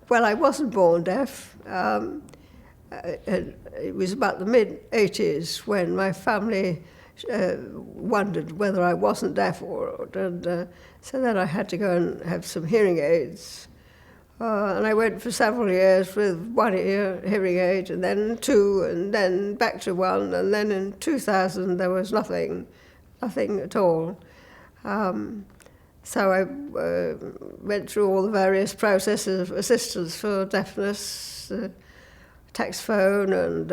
Well, I wasn't born deaf. It was about the mid-'80s when my family wondered whether I wasn't deaf or not, and so then I had to go and have some hearing aids. And I went for several years with one ear hearing aid, and then two, and then back to one, and then in 2000 there was nothing at all. So I went through all the various processes of assistance for deafness, text phone, and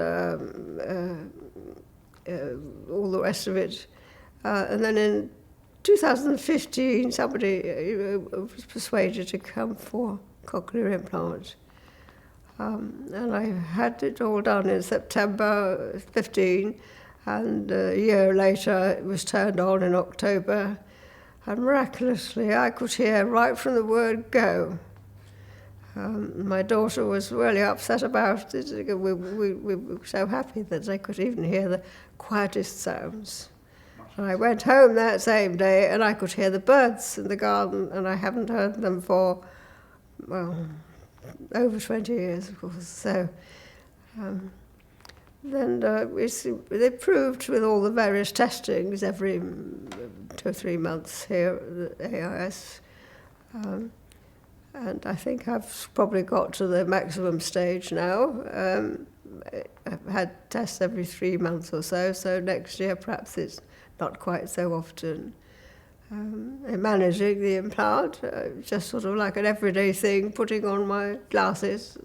all the rest of it. And then in 2015, somebody was persuaded to come for cochlear implant. And I had it all done in September 15, and a year later it was turned on in October. And miraculously, I could hear right from the word go. My daughter was really upset about it. We were so happy that I could even hear the quietest sounds. And I went home that same day and I could hear the birds in the garden, and I haven't heard them for, well, over 20 years, of course. So then they proved with all the various testings every 2 or 3 months here at the AIS. And I think I've probably got to the maximum stage now. I've had tests every 3 months or so, so next year perhaps it's not quite so often. In managing the implant, just sort of like an everyday thing, putting on my glasses.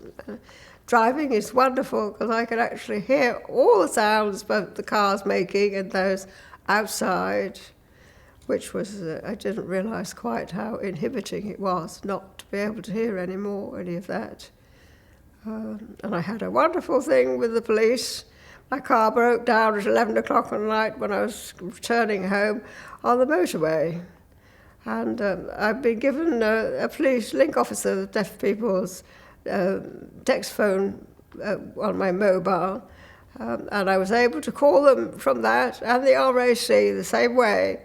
Driving is wonderful because I can actually hear all the sounds both the car's making and those outside, which was, I didn't realise quite how inhibiting it was not to be able to hear any of that. And I had a wonderful thing with the police. My car broke down at 11 o'clock at night when I was returning home on the motorway. And I've been given a police link officer, the deaf people's text phone on my mobile, and I was able to call them from that and the RAC the same way.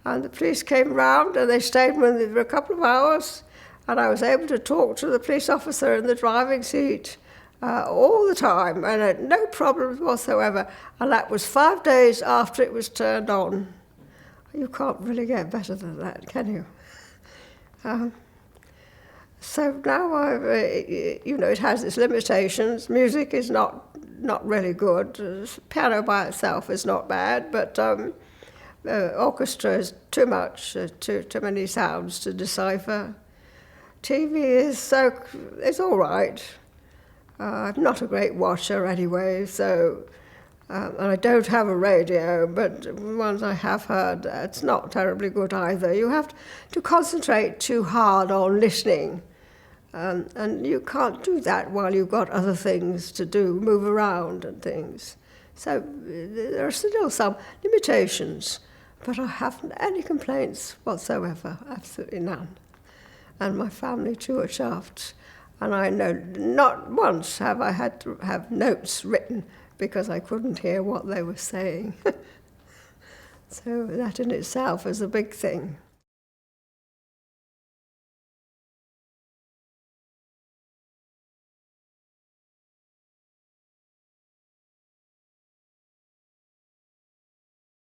And the police came round and they stayed with me for a couple of hours, and I was able to talk to the police officer in the driving seat all the time, and had no problems whatsoever. And that was 5 days after it was turned on. You can't really get better than that, can you? So now it has its limitations. Music is not really good. Piano by itself is not bad, but orchestra is too much, too many sounds to decipher. TV it's all right. I'm not a great watcher anyway, so and I don't have a radio, but the ones I have heard, it's not terribly good either. You have to concentrate too hard on listening. And you can't do that while you've got other things to do, move around and things. So there are still some limitations, but I haven't any complaints whatsoever, absolutely none. And my family too are chuffed. And I know not once have I had to have notes written because I couldn't hear what they were saying. So that in itself is a big thing.